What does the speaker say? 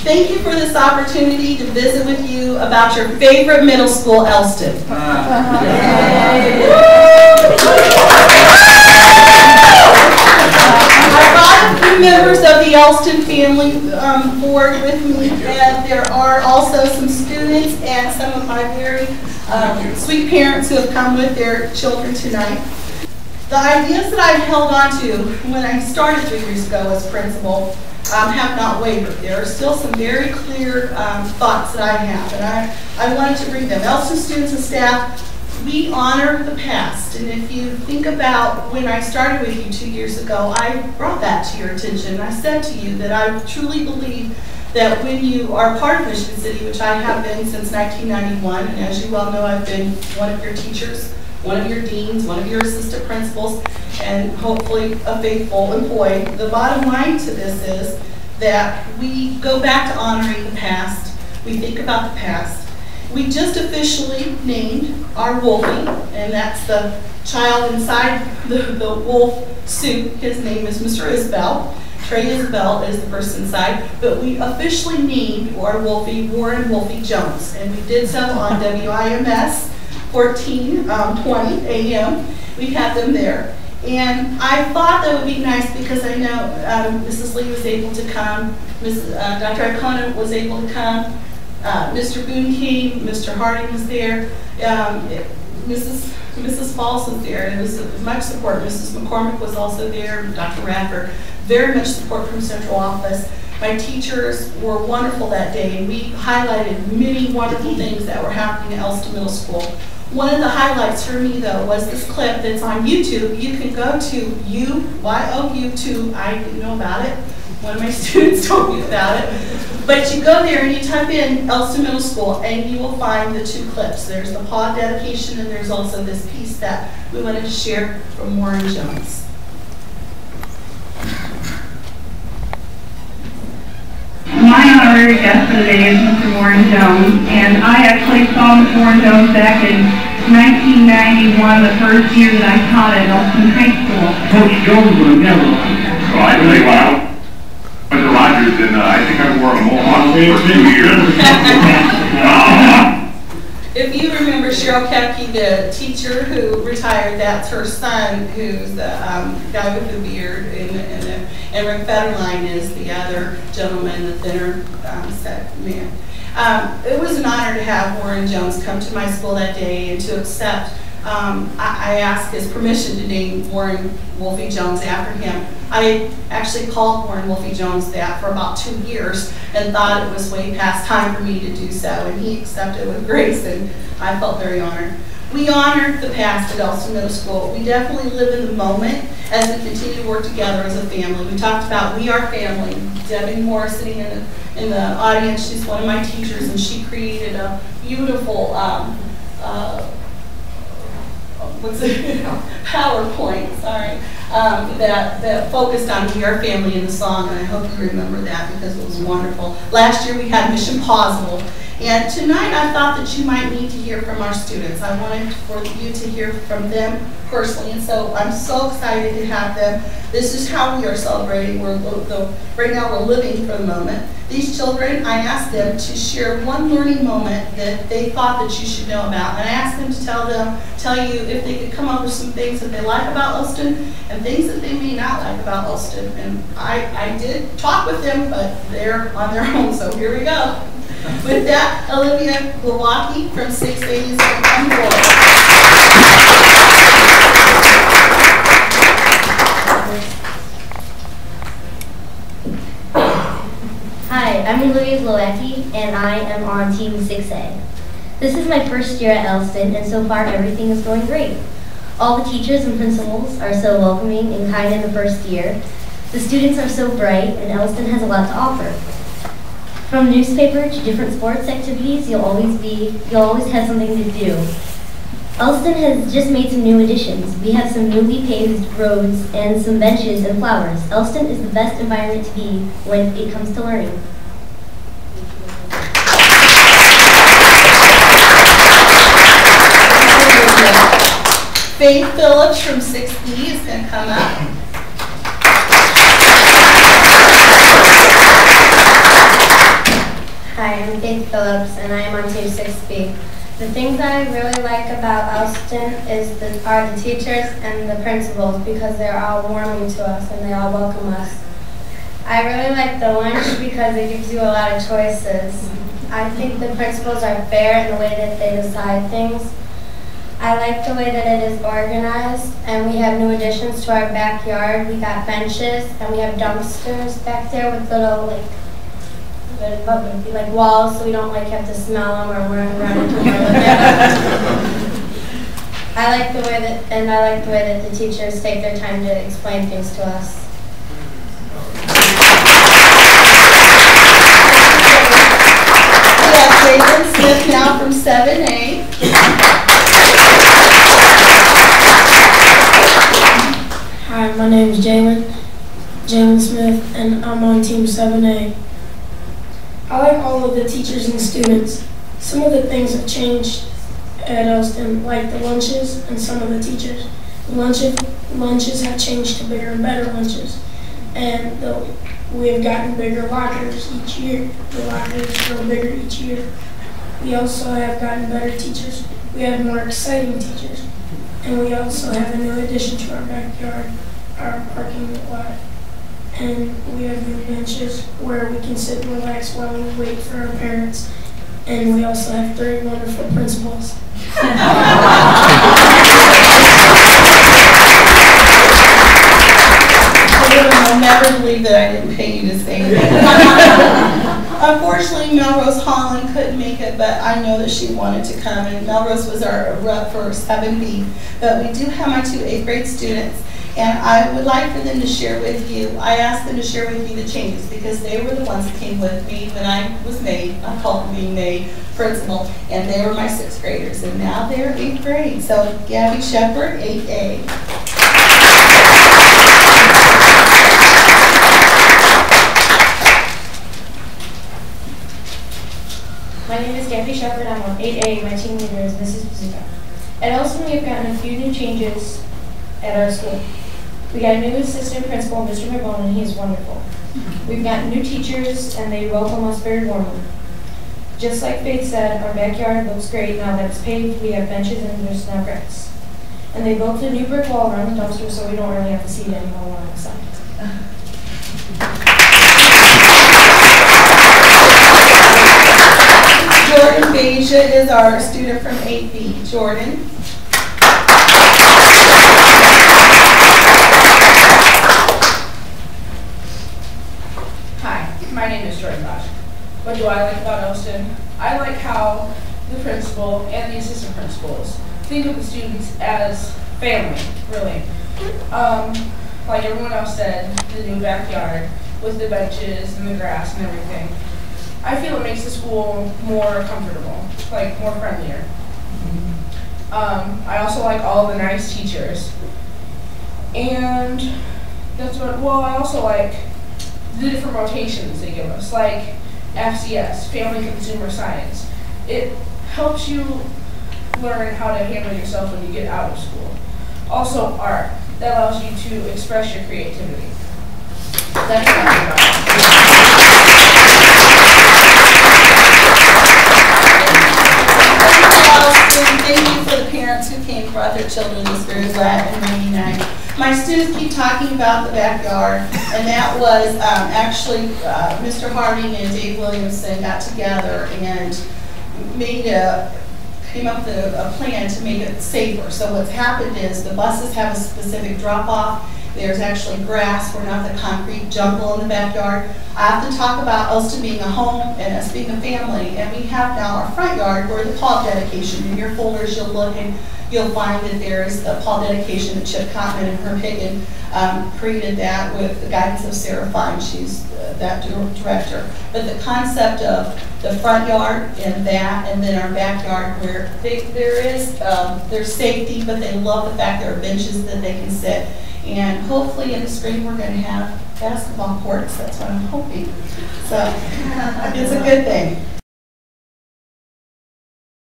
Thank you for this opportunity to visit with you about your favorite middle school, Elston. I brought a few members of the Elston family board with me, and there are also some students and some of my very sweet parents who have come with their children tonight. The ideas that I've held on to when I started 3 years ago as principal have not wavered. There are still some very clear thoughts that I have, and I wanted to read them. Elston students and staff, we honor the past, and if you think about when I started with you 2 years ago, I brought that to your attention. I said to you that I truly believe that when you are part of Michigan City, which I have been since 1991, and as you well know, I've been one of your teachers, one of your deans, one of your assistant principals, and hopefully a faithful employee. The bottom line to this is that we go back to honoring the past. We think about the past. We just officially named our Wolfie, and that's the child inside the wolf suit. His name is Mr. Isbell. Trey Isbell is the person inside, but we officially named our Wolfie Warren Wolfie Jones, and we did so on WIMS 14:20 a.m. We had them there. And I thought that would be nice because I know Mrs. Lee was able to come, Dr. Icona was able to come, Mr. Boone came, Mr. Harding was there, Mrs. Falls was there, and it was much support. Mrs. McCormick was also there, Dr. Radford, very much support from central office. My teachers were wonderful that day, and we highlighted many wonderful things that were happening at Elston Middle School. One of the highlights for me, though, was this clip that's on YouTube. You can go to YouTube. I didn't know about it. One of my students told me about it. But you go there and you type in Elston Middle School, and you will find the 2 clips. There's the pod dedication, and there's also this piece that we wanted to share from Warren Jones. My honorary guest for the day is Mr. Warren Jones, and I actually saw Mr. Warren Jones back in 1991, the first year that I taught at Elston High School. Coach Jones would have never. Well, I really went out to Rogers, and I think I wore a mohawk for 2 years. If you remember Cheryl Kepke, the teacher who retired, that's her son, who's the guy with the beard, and Rick Federline is the other gentleman, the thinner set man. It was an honor to have Warren Jones come to my school that day and to accept. I asked his permission to name Warren Wolfie Jones after him. I actually called Warren Wolfie Jones that for about 2 years and thought it was way past time for me to do so, and he accepted with grace, and I felt very honored. We honored the past at Elston Middle School. We definitely live in the moment as we continue to work together as a family. We talked about we are family. Debbie Moore sitting in the audience, she's one of my teachers, and she created a beautiful PowerPoint, sorry, that focused on We Are Family in the song, and I hope you remember that because it was wonderful. Last year we had Mission Possible, and tonight I thought that you might need to hear from our students. I wanted for you to hear from them personally, and so I'm so excited to have them. This is how we are celebrating. Right now we're living for the moment. These children, I asked them to share one learning moment that they thought that you should know about, and I asked them to tell you if they could come up with some things that they like about Elston and things that they may not like about Elston. And I did talk with them, but they're on their own, so here we go. With that, Olivia Glowacki from 680 come forward. Hi, I'm Olivia Glowacki, and I am on Team 6A. This is my first year at Elston, and so far everything is going great. All the teachers and principals are so welcoming and kind in the first year. The students are so bright, and Elston has a lot to offer. From newspaper to different sports activities, you'll always have something to do. Elston has just made some new additions. We have some newly paved roads and some benches and flowers. Elston is the best environment to be when it comes to learning. Faith Phillips from 6B is going to come up. I'm Faith Phillips, and I am on Team 6B. The things I really like about Elston are the teachers and the principals, because they're all warming to us and they all welcome us. I really like the lunch because it gives you a lot of choices. I think the principals are fair in the way that they decide things. I like the way that it is organized, and we have new additions to our backyard. We got benches, and we have dumpsters back there with little like walls, so we don't have to smell them or run around into them. I like the way that the teachers take their time to explain things to us. We have Jaden Smith now from 7A. Hi, my name is Jalen Smith, and I'm on Team 7A. I like all of the teachers and students. Some of the things have changed at Elston, like the lunches and some of the teachers. Lunches have changed to bigger and better lunches, and we have gotten bigger lockers each year. The lockers grow bigger each year. We also have gotten better teachers. We have more exciting teachers, and we also have a new addition to our backyard, our parking lot. And we have new benches where we can sit and relax while we wait for our parents. And we also have 3 wonderful principals. I'll never believe that I didn't pay you to say that. Unfortunately, Melrose Holland couldn't make it, but I know that she wanted to come. And Melrose was our rep for 7B. But we do have my 2 8th grade students. And I would like for them to share with you, I asked them to share with you the changes because they were the ones that came with me when I was made, I call it being made, principal, and they were my 6th graders, and now they're 8th grade. So Gabby Shepard, 8A. My name is Gabby Shepard, I'm on 8A, my team leader is Mrs. Pizzuta. At Elston, we have gotten a few new changes at our school. We got a new assistant principal, Mr. McBone, and he's wonderful. We've gotten new teachers, and they welcome us very warmly. Just like Faith said, our backyard looks great now that it's paved. We have benches and there's no grass. And they built a new brick wall around the dumpster, so we don't really have to see it anymore on the side. Jordan Beja is our student from 8B. Jordan. My name is Jordan Bosch. What do I like about Elston? I like how the principal and the assistant principals think of the students as family, really. Like everyone else said, the new backyard with the benches and the grass and everything. I feel it makes the school more comfortable, like more friendlier. I also like all the nice teachers. And that's what, well, I also like the different rotations they give us, like FCS, Family Consumer Science. It helps you learn how to handle yourself when you get out of school. Also art, that allows you to express your creativity. That's what I'm about. Thank you for the parents who came, brought their children. This very glad and really nice. My students keep talking about the backyard, and that was actually Mr. Harding and Dave Williamson got together and came up with a plan to make it safer. So what's happened is the buses have a specific drop-off. There's actually grass, we're not the concrete jungle in the backyard. I often talk about Elston being a home and us being a family, and we have now our front yard where the Paul dedication. In your folders you'll look and you'll find that there's a Paul dedication that Chip Cotman and Herb Higgin created that with the guidance of Sarah Fine. She's that director. But the concept of the front yard and that, and then our backyard where there's safety, but they love the fact there are benches that they can sit. And hopefully in the spring we're going to have basketball courts. That's what I'm hoping. So it's a good thing.